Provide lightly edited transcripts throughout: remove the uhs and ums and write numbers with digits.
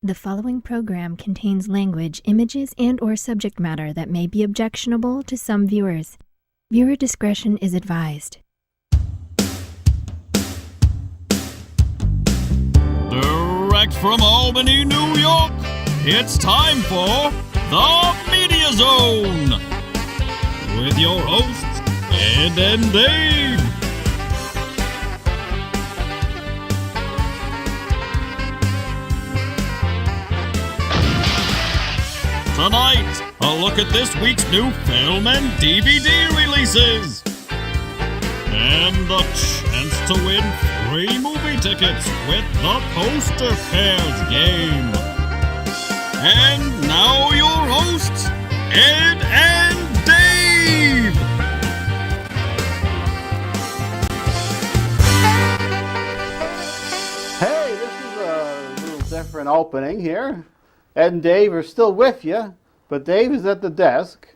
The following program contains language, images, and/or subject matter that may be objectionable to some viewers. Viewer discretion is advised. Direct from Albany, New York, it's time for The Media Zone with your hosts, Ed and Dave. Tonight, a look at this week's new film and DVD releases. And the chance to win free movie tickets with the Poster Pairs game. And now your hosts, Ed and Dave. Hey, this is a little different opening here. Ed and Dave are still with you, but Dave is at the desk,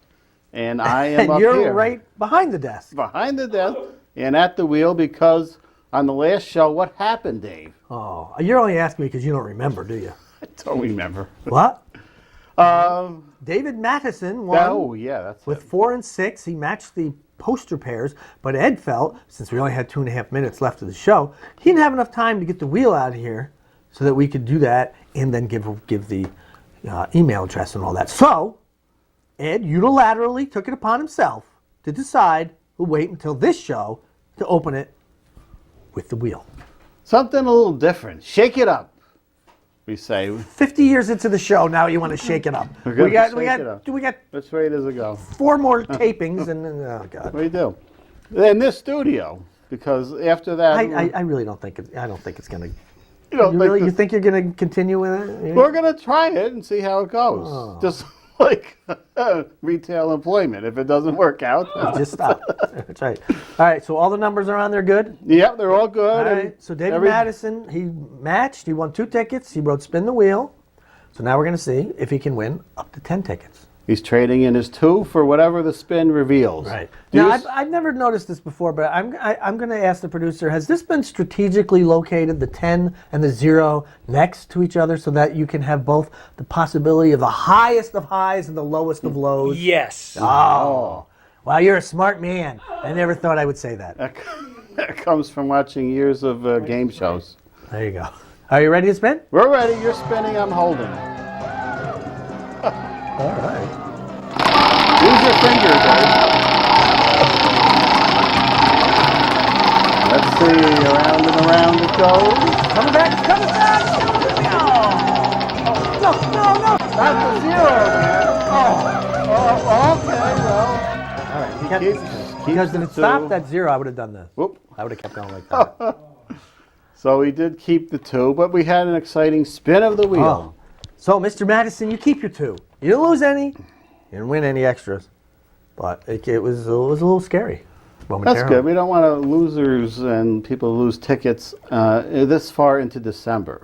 and I am and up you're here. right behind the desk. Behind the desk and at the wheel, because on the last show, what happened, Dave? Oh, you're only asking me because you don't remember, do you? I don't remember. What? David Matheson won. Oh, yeah, that's with it. 4 and 6. He matched the poster pairs, but Ed felt, since we only had 2.5 minutes left of the show, he didn't have enough time to get the wheel out of here so that we could do that and then give the email address and all that. So, Ed unilaterally took it upon himself to decide we'll wait until this show to open it with the wheel. Something a little different. Shake it up, we say. 50 years into the show, now you want to shake it up. We got Which way does it go? 4 more tapings, and then, oh God. We do. In this studio, because after that... I really don't think I don't think it's going to... You think you're going to continue with it? We're going to try it and see how it goes. Oh. Just like retail employment. If it doesn't work out, Just stop. That's right. All right, so all the numbers are on there good? Yeah, they're all good. All right, so David Madison, he matched. He won 2 tickets. He wrote Spin the Wheel. So now we're going to see if he can win up to 10 tickets. He's trading in his 2 for whatever the spin reveals. Right. Now, I've never noticed this before, but I'm going to ask the producer, has this been strategically located, the 10 and the 0, next to each other so that you can have both the possibility of the highest of highs and the lowest of lows? Yes. Oh. Wow, you're a smart man. I never thought I would say that. That comes from watching years of game shows. There you go. Are you ready to spin? We're ready. You're spinning. I'm holding. All right. Use your fingers, Dave. Let's see. Around and around it goes. Coming back. No. Not the 0, man. Oh, okay, well. All right. Keeps Because if the it stopped 2. at 0, I would have done this. Whoop. I would have kept going like that. So we did keep the 2, but we had an exciting spin of the wheel. Oh. So, Mr. Madison, you keep your 2. You didn't lose any. You didn't win any extras. But it was a little scary. That's good. We don't want losers and people lose tickets this far into December.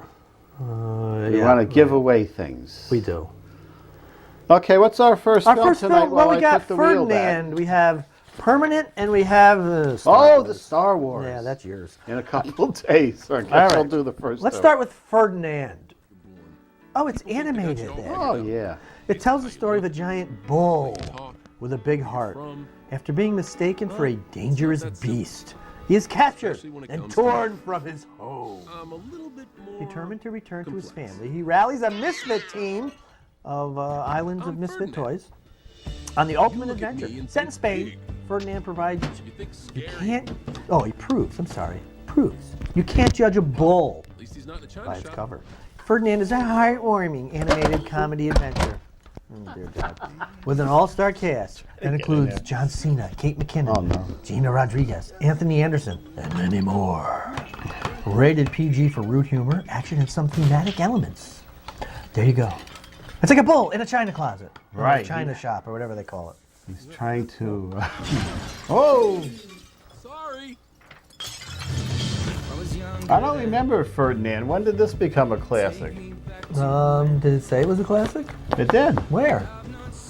We want to give away things. We do. Okay, what's our first film tonight? Well, we got Ferdinand. We have Permanent, and we have Star Wars. The Star Wars. Yeah, that's yours. In a couple of days. So I guess All right. I'll do the first. Let's start with Ferdinand. Oh, it's animated. Oh, yeah. It tells the story of a giant bull with a big heart. After being mistaken for a dangerous beast, he is captured and torn from his home. Determined to return to his family, he rallies a misfit team of Islands of Misfit Toys on the ultimate adventure. Set in Spain, Ferdinand provides... proves you can't judge a bull by its cover. Ferdinand is a heartwarming animated comedy adventure. Oh, dear God. With an all-star cast that includes John Cena, Kate McKinnon, Gina Rodriguez, Anthony Anderson, and many more. Rated PG for rude humor, action, and some thematic elements. There you go. It's like a bull in a china closet. Or a china shop, or whatever they call it. He's trying to... Oh! Sorry. I don't remember Ferdinand. When did this become a classic? Did it say it was a classic? It did. Where?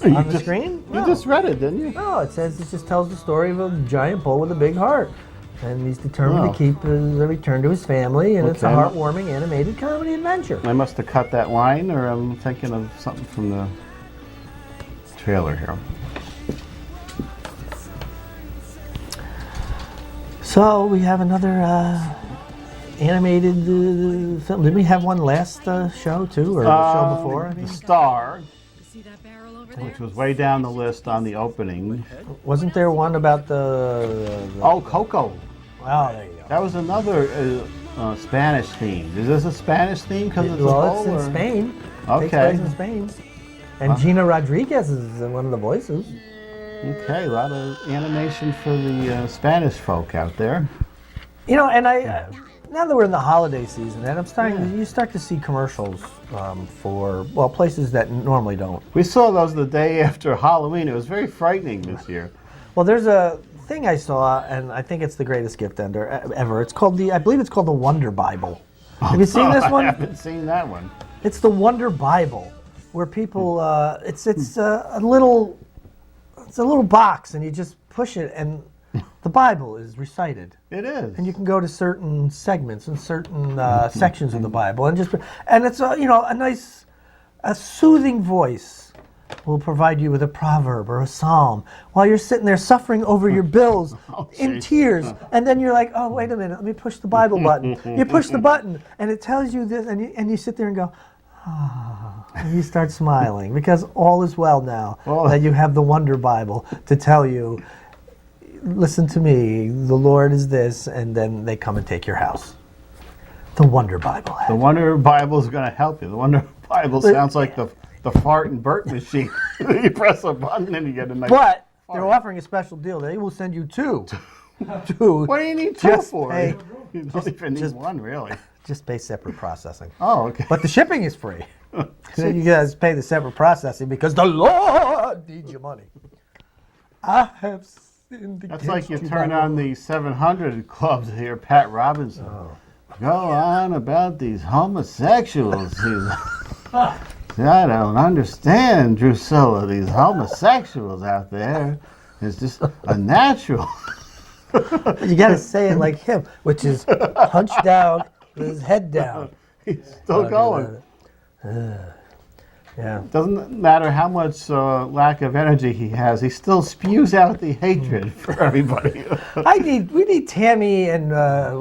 On the screen? You just read it, didn't you? No, it just tells the story of a giant bull with a big heart. And he's determined to keep a return to his family, and it's a heartwarming animated comedy adventure. I must have cut that line, or I'm thinking of something from the trailer here. So we have another animated film. Did we have one last show too, or the show before? I mean? The Star, which was way down the list on the opening. Wasn't there one about the Coco. Oh, there you go. That was another Spanish theme. Is this a Spanish theme? Because it's it's in Spain. Okay. Takes place in Spain. And Gina Rodriguez is one of the voices. Okay, a lot of animation for the Spanish folk out there. You know, and now that we're in the holiday season, and you start to see commercials for places that normally don't. We saw those the day after Halloween. It was very frightening this year. Well, there's a thing I saw, and I think it's the greatest gift ever. It's called I believe it's called the Wonder Bible. Have you seen this one? I haven't seen that one. It's the Wonder Bible, where people it's a little box, and you just push it, and the Bible is recited. It is. And you can go to certain segments and certain sections of the Bible, and it's a nice, soothing voice will provide you with a proverb or a psalm while you're sitting there suffering over your bills in tears, and then you're like, oh, wait a minute, let me push the Bible button. You push the button, and it tells you this, and you sit there and go, and you start smiling because all is well now that you have the Wonder Bible to tell you, listen to me, the Lord is this, and then they come and take your house. The Wonder Bible. The Wonder Bible is going to help you. The Wonder Bible sounds like the fart and burp machine. You press a button and you get a nice But fart. they're offering a special deal. They will send you two. Two. What do you need two for? You don't even need just- one, really. Just pay separate processing. Oh, okay. But the shipping is free. So you guys pay the separate processing because the Lord needs your money. I have sinned against That's like you you, turn my on Lord. the 700 club to hear Pat Robinson go on about these homosexuals. I don't understand, Drusilla. These homosexuals out there. It's just unnatural. You got to say it like him, which is hunched down with his head down. He's still going. Yeah. Doesn't matter how much lack of energy he has, he still spews out the hatred for everybody. We need Tammy and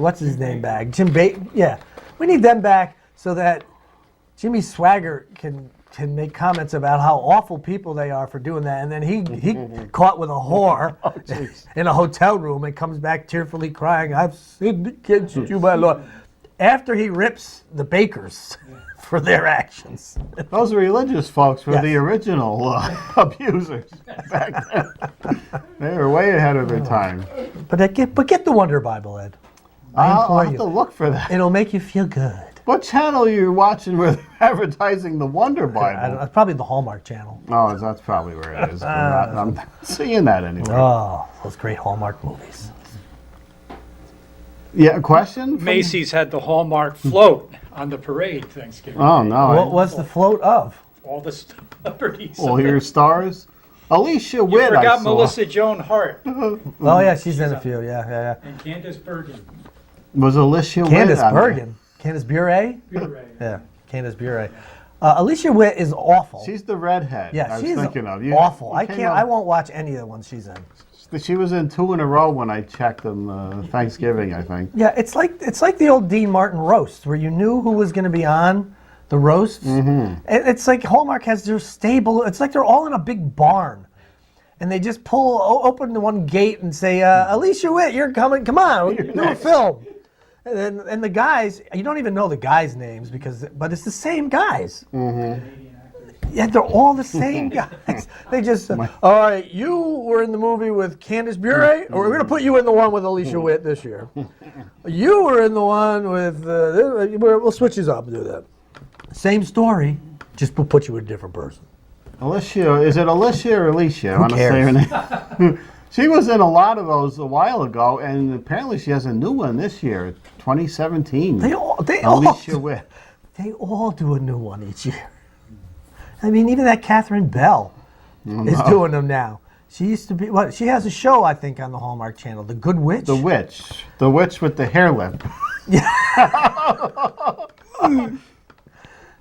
what's his name back? Jim Bates. Yeah, we need them back so that Jimmy Swaggart can make comments about how awful people they are for doing that, and then he caught with a whore in a hotel room and comes back tearfully crying, "I've sinned against you, my Lord," after he rips the bakers for their actions. Those religious folks were the original abusers back then. They were way ahead of their time. But get the Wonder Bible, Ed. I'll have to look for that. It'll make you feel good. What channel are you watching where they're advertising the Wonder Bible? It's probably the Hallmark Channel. Oh, that's probably where it is. I'm not seeing that anyway. Oh, those great Hallmark movies. Yeah, a question? Macy's had the Hallmark float on the parade Thanksgiving. Oh, no. What was the float of? All the celebrities. Well, your stars? Alicia Witt, You I forgot saw. Melissa Joan Hart Oh, yeah, she's in a few. Yeah. and Candace Bergen. Was Alicia Witt Candace on there? Bergen. Candace Bure? Blu-ray. Yeah, Candace Bure. Alicia Witt is awful. She's the redhead I was she's thinking of. awful. You I came can't. up- I won't watch any of the ones she's in. She was in 2 in a row when I checked them Thanksgiving, I think. Yeah, it's like the old Dean Martin roast where you knew who was going to be on the roasts. Mm-hmm. It's like Hallmark has their stable. It's like they're all in a big barn, and they just open the one gate and say, "Alicia Witt, you're coming. Come on, do a film." And the guys, you don't even know the guys' names but it's the same guys. Mm-hmm. Yeah, they're all the same guys. They just, all right, you were in the movie with Candace Bure, or we're going to put you in the one with Alicia Witt this year. You were in the one with, we'll switch these up and do that. Same story, just we'll put you with a different person. Alicia, is it Alicia or Alicia? I want to say her cares? name. She was in a lot of those a while ago, and apparently she has a new one this year, 2017. They all Alicia Witt. They all do a new one each year. I mean, even that Catherine Bell is doing them now. She used to be, what? She has a show, I think, on the Hallmark Channel, The Good Witch. The witch with the hair lip.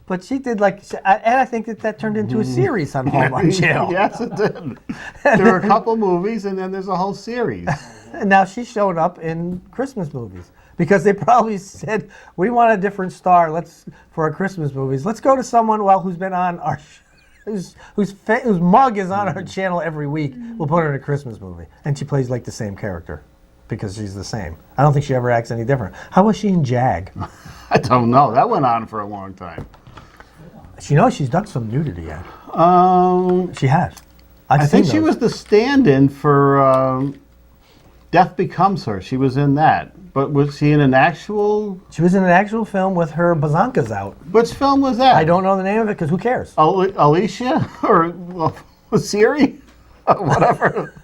But she did and I think that turned into a series on Hallmark Channel. Yes, it did. There are a couple movies, and then there's a whole series. And now she's showing up in Christmas movies because they probably said, we want a different star for our Christmas movies. Let's go to someone who's been on our whose mug is on our channel every week. We'll put her in a Christmas movie. And she plays like the same character because she's the same. I don't think she ever acts any different. How was she in Jag? I don't know. That went on for a long time. She's done some nudity yet. She has. I think she was the stand-in for Death Becomes Her. She was in that. But was she in an actual... She was in an actual film with her bazankas out. Which film was that? I don't know the name of it because who cares? Alicia? Or Siri? Whatever.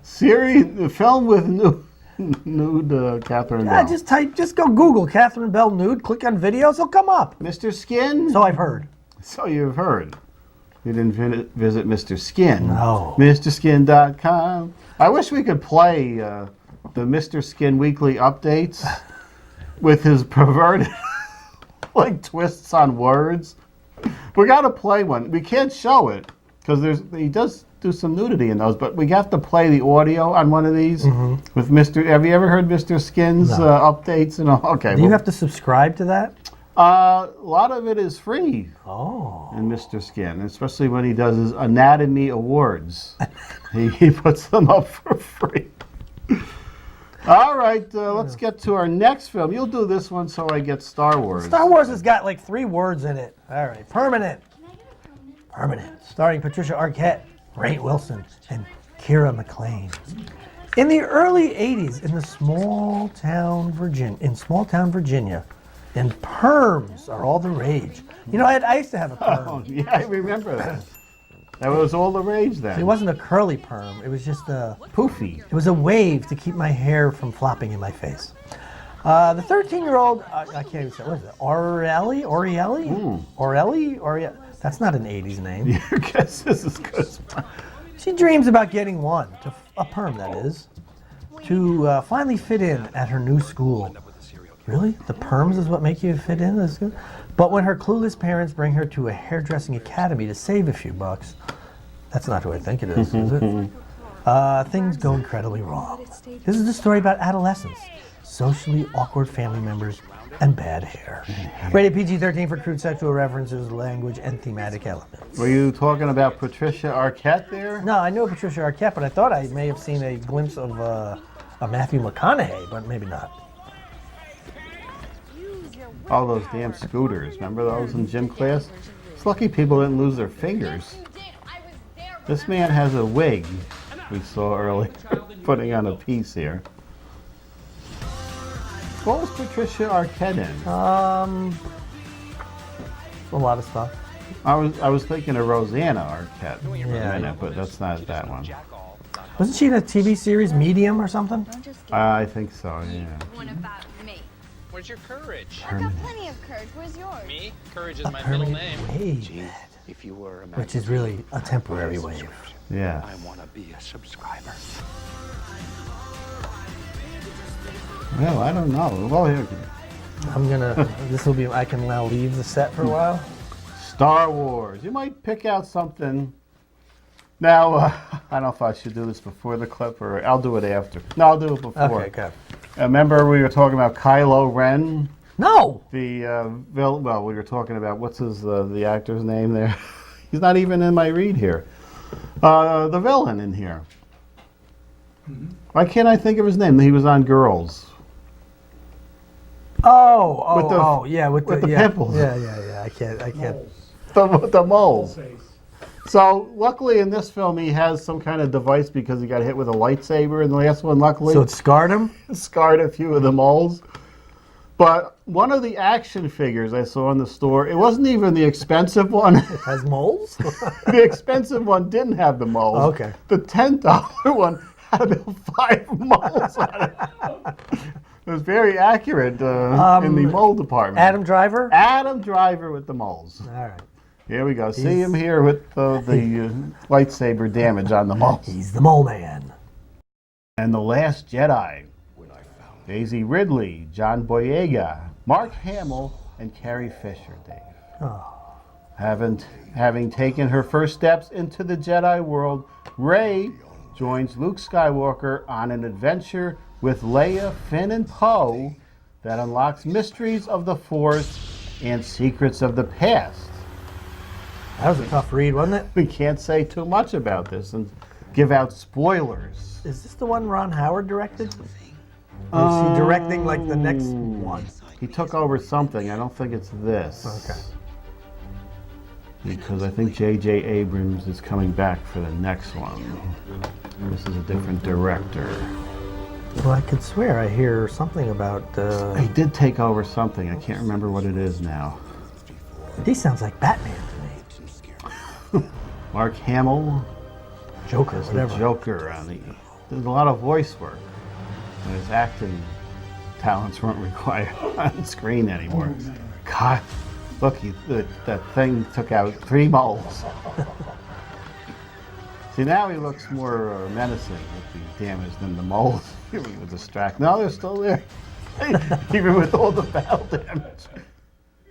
Siri, the film with nude Catherine Bell. Just go Google Catherine Bell nude, click on videos, it'll come up. Mr. Skin? So I've heard. So you've heard. You didn't visit Mr. Skin. No. MrSkin.com. I wish we could play the Mr. Skin weekly updates with his perverted twists on words. We got to play one. We can't show it because he does do some nudity in those, but we have to play the audio on one of these with Mr. Have you ever heard Mr. Skin's updates and all? Okay. Do you have to subscribe to that? A lot of it is free. Oh. In Mr. Skin, especially when he does his Anatomy Awards. he puts them up for free. All right, let's get to our next film. You'll do this one so I get Star Wars. Star Wars has got 3 words in it. All right. Permanent. Permanent. Starring Patricia Arquette, Rainn Wilson, and Keira McClain. In the early 80s, in small town Virginia, and perms are all the rage. I used to have a perm. Oh, yeah, I remember that. That was all the rage then. It wasn't a curly perm. It was just a... Poofy. It was a wave to keep my hair from flopping in my face. The 13-year-old, I can't even say, what is it? Orielli? That's not an 80s name. Your guess is as good as mine. She dreams about getting one, a perm that is, to finally fit in at her new school. Really? The perms is what make you fit in? That's good. But when her clueless parents bring her to a hairdressing academy to save a few bucks, that's not who I think it is it? Things go incredibly wrong. This is a story about adolescence, socially awkward family members, and bad hair. Rated PG-13 for crude sexual references, language, and thematic elements. Were you talking about Patricia Arquette there? No, I know Patricia Arquette, but I thought I may have seen a glimpse of a Matthew McConaughey, but maybe not. All those damn scooters. Remember those in gym class? It's lucky people didn't lose their fingers. This man has a wig we saw earlier, putting on a piece here. What was Patricia Arquette in? A lot of stuff. I was thinking of Rosanna Arquette for a minute, but that's not that one. Wasn't she in a TV series, Medium or something? I think so, yeah. One about me. Where's your courage? I've got plenty of courage. Where's yours? Me? Courage is my middle name. Wave, If you were a which is really a temporary wave. Yeah. I want to be a subscriber. Well, I don't know. Well, here, I can now leave the set for a while. Star Wars. You might pick out something. Now, I don't know if I should do this before the clip or I'll do it after. No, I'll do it before. Okay, good. Remember we were talking about Kylo Ren? No! We were talking about, what's the actor's name there? He's not even in my read here. The villain in here. Why can't I think of his name? He was on Girls. With the pimples. Yeah. I can't. The moles. So luckily in this film he has some kind of device because he got hit with a lightsaber in the last one, luckily. So it scarred him? Scarred a few of the moles. But one of the action figures I saw in the store, it wasn't even the expensive one. It has moles? The expensive one didn't have the moles. Okay. The $10 one had about 5 moles on it. It was very accurate in the mole department. Adam Driver? Adam Driver with the moles. All right. Here we go. See him here with the lightsaber damage on the mole. He's the mole man. And The Last Jedi. Daisy Ridley, John Boyega, Mark Hamill, and Carrie Fisher, Dave. Oh. Having taken her first steps into the Jedi world, Rey joins Luke Skywalker on an adventure with Leia, Finn, and Poe that unlocks mysteries of the Force and secrets of the past. That was a tough read, wasn't it? We can't say too much about this and give out spoilers. Is this the one Ron Howard directed? Or is he directing like the next one? He took over something. I don't think it's this. Okay. Because I think J.J. Abrams is coming back for the next one. This is a different director. Well, I could swear I hear something about... He did take over something. I can't remember what it is now. He sounds like Batman to me. Mark Hamill. Joker, As whatever. the Joker. There's a lot of voice work. And his acting talents weren't required on screen anymore. God, look, that thing took out 3 moles. See, now he looks more menacing with the damage than the moles. He was distracted. No, they're still there. Even with all the battle damage.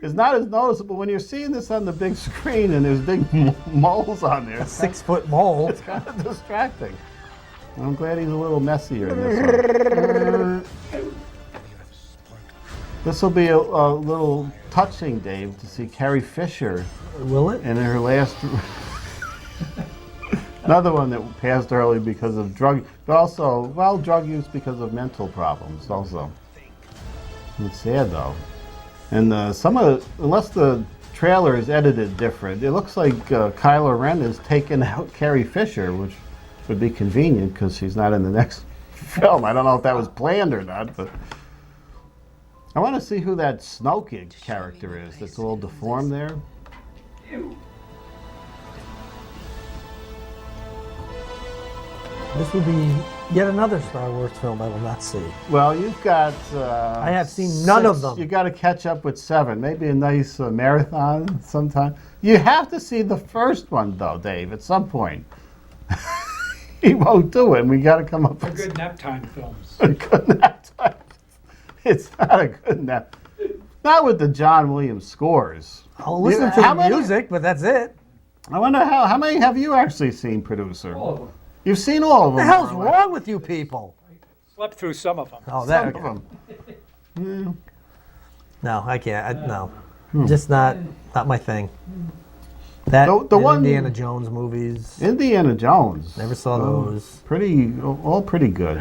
It's not as noticeable when you're seeing this on the big screen and there's big moles on there. A 6-foot mole. It's kind of distracting. I'm glad he's a little messier in this one. This will be a little touching, Dave, to see Carrie Fisher. Will it? In her last... Another one that passed early because of drug... But also, well, drug use because of mental problems also. It's sad, though. And unless the trailer is edited different, it looks like Kylo Ren has taken out Carrie Fisher, which would be convenient because she's not in the next film. I don't know if that was planned or not, but I want to see who that Snoke character is that's all deformed there. This will be yet another Star Wars film I will not see. Well, you've got... I have seen none of them. You got to catch up with 7. Maybe a nice marathon sometime. You have to see the first one, though, Dave, at some point. He won't do it, and we got to come up They're with... good nap time films. A good nap time. It's not a good nap. Not with the John Williams scores. I'll listen to the music, but that's it. I wonder how many have you actually seen, producer? All of them. You've seen all of them. What the hell's wrong with you people? Slept through some of them. Oh, Some of them. No, I can't. No, just not my thing. That The one- Indiana Jones movies. Indiana Jones. Never saw those. All pretty good.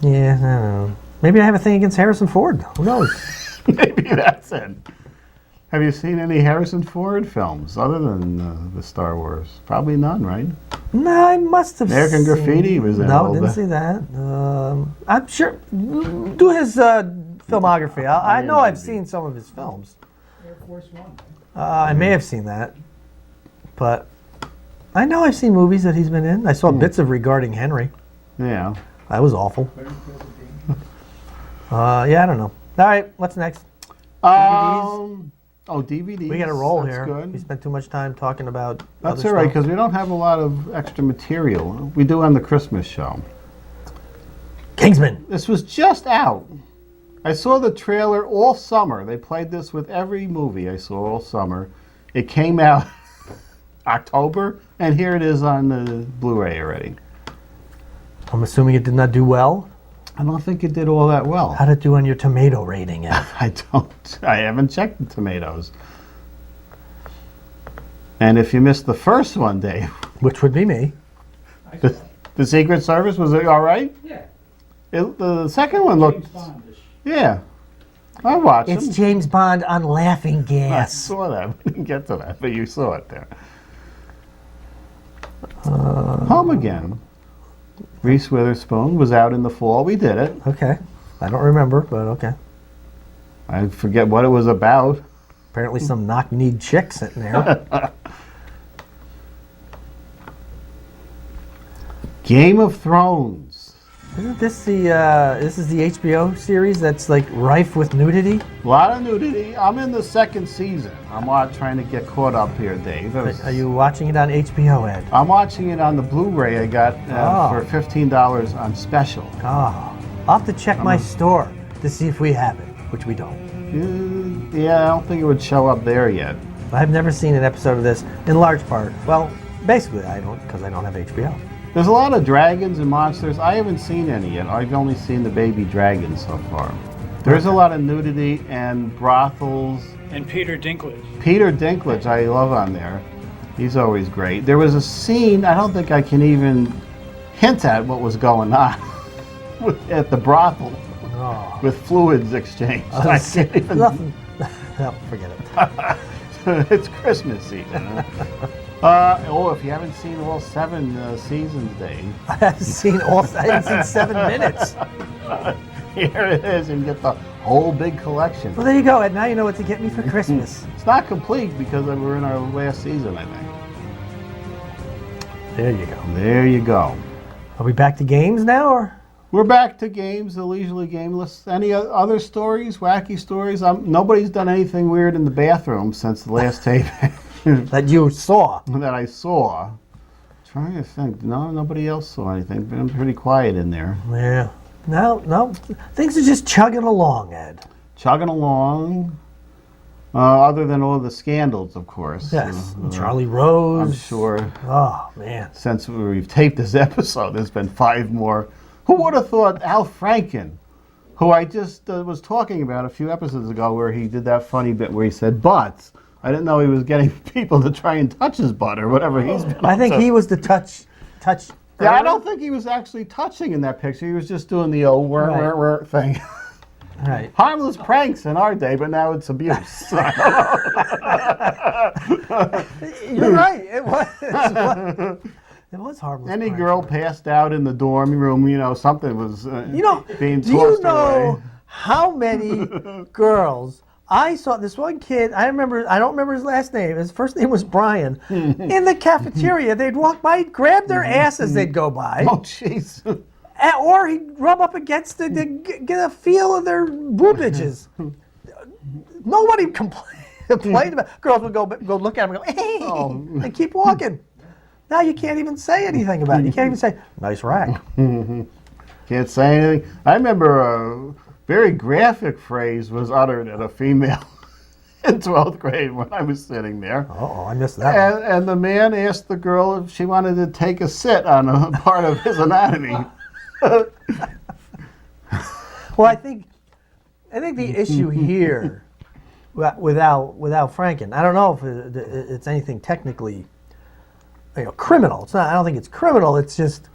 Yeah, I don't know. Maybe I have a thing against Harrison Ford. Who knows? Maybe that's it. Have you seen any Harrison Ford films other than the Star Wars? Probably none, right? No, I must have American seen... Graffiti was in all No, didn't that. see that. I'm sure... Do his filmography. I know I've seen some of his films. Air Force One. I may have seen that. But I know I've seen movies that he's been in. I saw bits of Regarding Henry. Yeah. That was awful. Yeah, I don't know. All right, what's next? DVDs. We got to roll That's here. Good. We spent too much time talking about That's other all right, stuff. because we don't have a lot of extra material. We do on the Christmas show. Kingsman. This was just out. I saw the trailer all summer. They played this with every movie I saw all summer. It came out October, and here it is on the Blu Ray already. I'm assuming it did not do well. I don't think it did all that well. How did it do on your tomato rating? I haven't checked the tomatoes. And if you missed the first one, Dave, Which would be me. the Secret Service, was it all right? Yeah. The second one looked... James Bond-ish. Yeah. I watched It's them. James Bond on Laughing I Gas. saw that. We didn't get to that, but you saw it there. Home Again. Reese Witherspoon was out in the fall. We did it. Okay. I don't remember, but okay. I forget what it was about. Apparently some knock-kneed chick sitting there. Game of Thrones. Isn't this this is the HBO series that's like rife with nudity? A lot of nudity. I'm in the second season. I'm trying to get caught up here, Dave. Are you watching it on HBO, Ed? I'm watching it on the Blu Ray I got for $15 on special. Oh, I'll have to check my store to see if we have it, which we don't. Yeah, I don't think it would show up there yet. I've never seen an episode of this, in large part. Well, basically I don't, because I don't have HBO. There's a lot of dragons and monsters. I haven't seen any yet. I've only seen the baby dragons so far. There's a lot of nudity and brothels. And Peter Dinklage. Peter Dinklage, I love on there. He's always great. There was a scene, I don't think I can even hint at what was going on at the brothel with fluids exchanged. I can't even... Nothing. No, forget it. It's Christmas season. If you haven't seen all 7 seasons, Dave. I haven't seen 7 minutes. Here it is, and get the whole big collection. Well, there you go, Ed. Now you know what to get me for Christmas. It's not complete because we're in our last season, I think. There you go. There you go. Are we back to games now, or? We're back to games, the leisurely gameless. Any other stories, wacky stories? Nobody's done anything weird in the bathroom since the last tape. That you saw. That I saw. Trying to think. No, nobody else saw anything. Been pretty quiet in there. Yeah. No. Things are just chugging along, Ed. Chugging along. Other than all the scandals, of course. Yes. Charlie Rose. I'm sure. Oh, man. Since we've taped this episode, there's been 5 more. Who would have thought Al Franken, who I just was talking about a few episodes ago, where he did that funny bit where he said butts. I didn't know he was getting people to try and touch his butt or whatever he's been. I think he was the touch. Yeah, I don't think he was actually touching in that picture. He was just doing the old whir thing. Right. Harmless pranks in our day, but now it's abuse. You're right. It was harmless. Any girl passed out in the dorm room, something was being tossed do you know away. How many girls I saw? This one kid, I don't remember his last name. His first name was Brian. In the cafeteria, they'd walk by, grab their ass as they'd go by. Oh, jeez. Or he'd rub up against it to get a feel of their boobages. Nobody complained about it. Girls would go look at him and go, hey, and keep walking. Now you can't even say anything about it. You can't even say, nice rack. Can't say anything. I remember a very graphic phrase was uttered at a female in 12th grade when I was sitting there. Uh-oh, I missed that one. And the man asked the girl if she wanted to take a sit on a part of his anatomy. Well, I think the issue here, without Franken, I don't know if it's anything technically, criminal. It's not. I don't think it's criminal. It's just,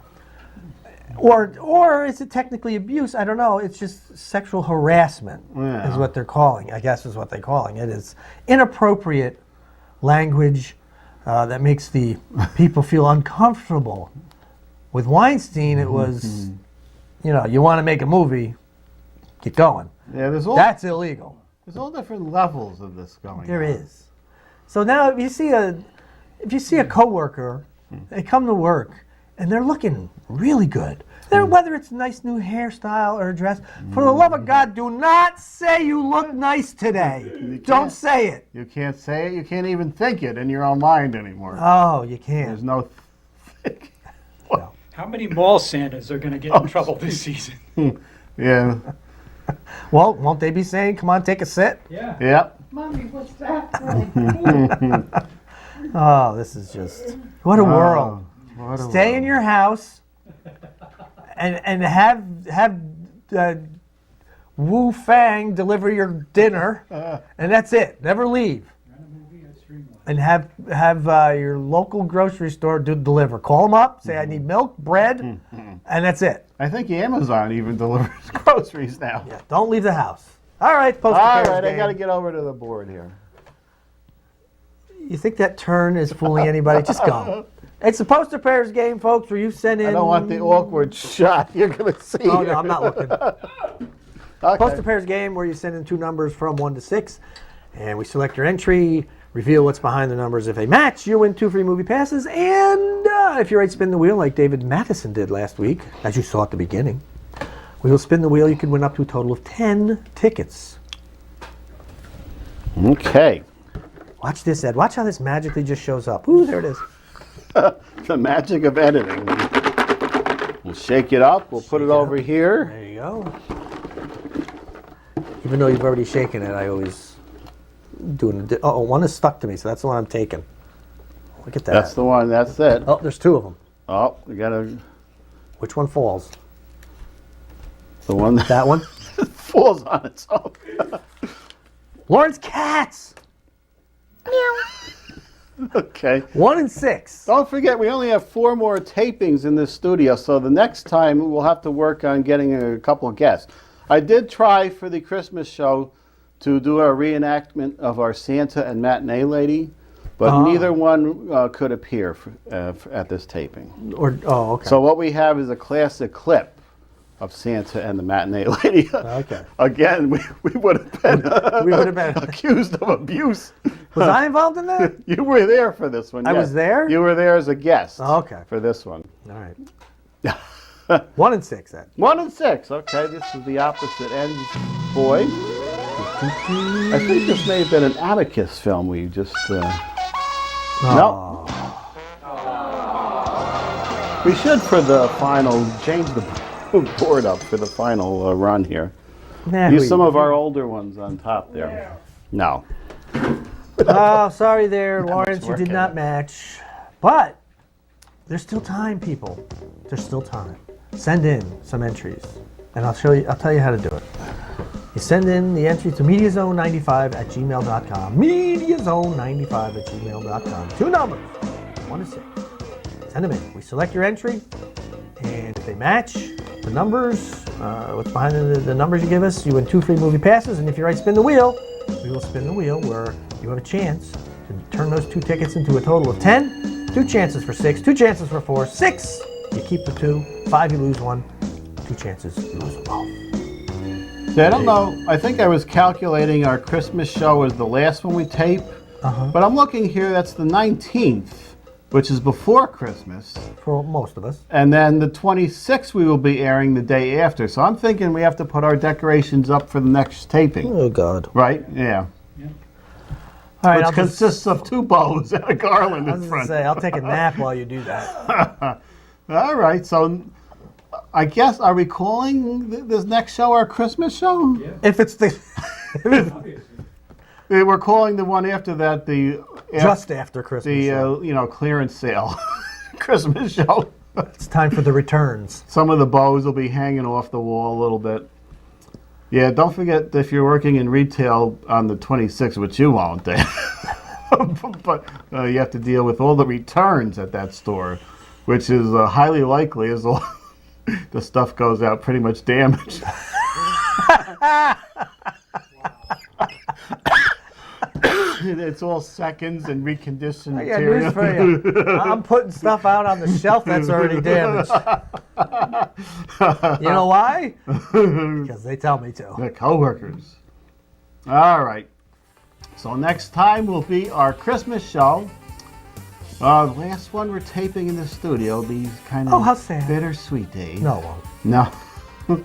or is it technically abuse? I don't know. It's just sexual harassment is what they're calling. I guess is what they're calling it. Is inappropriate language that makes the people feel uncomfortable. With Weinstein, it was, you want to make a movie, get going. Yeah, that's illegal. There's all different levels of this going on. There is. So now, if you see a coworker, they come to work and they're looking really good. Whether it's a nice new hairstyle or a dress, for the love of God, do not say you look nice today. Don't say it. You can't say it. You can't even think it in your own mind anymore. Oh, you can't. There's no. How many mall Santas are going to get in trouble this season? Yeah. Well, won't they be saying, "Come on, take a sit"? Yeah. Yep. Mommy, what's that? Oh, this is just what a world. Stay in your house and have Wu Fang deliver your dinner, and that's it. Never leave. And have your local grocery store deliver. Call them up, say I need milk, bread, and that's it. I think Amazon even delivers groceries now. Yeah, don't leave the house. All right, poster All pairs right, game. I got to get over to the board here. You think that turn is fooling anybody? Just go. It's the poster pairs game, folks, where you send in... I don't want the awkward shot you're going to see. Oh, no, I'm not looking. Okay. Poster pairs game where you send in 2 numbers from 1 to 6, and we select your entry, reveal what's behind the numbers. If they match, you win 2 free movie passes, and If you spin the wheel like David Matheson did last week, as you saw at the beginning, we will spin the wheel. You can win up to a total of 10 tickets. Okay. Watch this, Ed. Watch how this magically just shows up. Ooh, there it is. The magic of editing. We'll shake it up. We'll put it over here. There you go. Even though you've already shaken it, I always do it. Oh, one is stuck to me, so that's the one I'm taking. Look at that. That's the one. That's it. Oh, there's two of them. Oh, we gotta. Which one falls? The one That one? falls on its own. Lawrence Katz! Okay. 1 and 6. Don't forget, we only have 4 more tapings in this studio, so the next time we'll have to work on getting a couple of guests. I did try for the Christmas show to do a reenactment of our Santa and Matinee Lady, but neither one could appear at this taping. Okay. So what we have is a classic clip of Santa and the Matinee Lady. Okay. Again, we would have been accused of abuse. Was I involved in that? You were there for this one. I yes. was there? You were there as a guest. Okay. For this one. All right. 1 and 6, then. 1 and 6. Okay, this is the opposite end, boy. I think this may have been an Abacus film we just... No. We should, for the final, change the board up for the final run here. Nah, Use some of our older ones on top there. No. Oh, sorry there, Lawrence. You did not match. But there's still time, people. There's still time. Send in some entries, and I'll tell you how to do it. You send in the entry to mediazone95@gmail.com. Mediazone95@gmail.com. 2 numbers, 1 and 6. Send them in. We select your entry, and if they match the numbers, what's behind the numbers you give us, you win 2 free movie passes. And if you spin the wheel, we will spin the wheel where you have a chance to turn those 2 tickets into a total of 10. 2 chances for 6, 2 chances for 4, 6. You keep the 2, 5 you lose 1, 2 chances you lose them both. See, I don't know. I think I was calculating our Christmas show as the last one we tape. But I'm looking here, that's the 19th, which is before Christmas. For most of us. And then the 26th we will be airing the day after. So I'm thinking we have to put our decorations up for the next taping. Oh, God. Right? Yeah. All right, Which consists of 2 bows and a garland in front. I'll take a nap while you do that. All right, so I guess, are we calling this next show our Christmas show? Yeah. If it's the... We're calling the one after that just after Christmas show. Clearance sale Christmas show. It's time for the returns. Some of the bows will be hanging off the wall a little bit. Yeah, don't forget if you're working in retail on the 26th, which you won't, but you have to deal with all the returns at that store, which is highly likely as the stuff goes out pretty much damaged. It's all seconds and reconditioned I got material. news for you. I'm putting stuff out on the shelf that's already damaged. You know why? Because they tell me to. The coworkers. All right. So next time will be our Christmas show. The last one we're taping in the studio will be kind of how sad. bittersweet, Dave. No, it won't. No. Who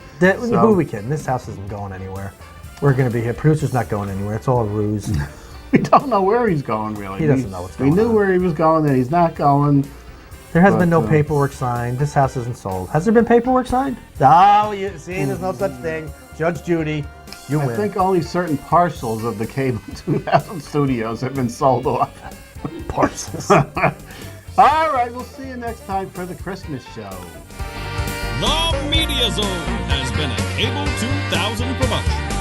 are we kidding? This house isn't going anywhere. We're going to be here. Producer's not going anywhere. It's all a ruse. We don't know where he's going, really. He doesn't know what's going on. We knew where he was going, and he's not going. There has been no paperwork signed. This house isn't sold. Has there been paperwork signed? Oh, you see, there's no such thing. Judge Judy, you win. I think only certain parcels of the Cable 2000 studios have been sold off. Parcels. All right, we'll see you next time for the Christmas show. The Media Zone has been a Cable 2000 production.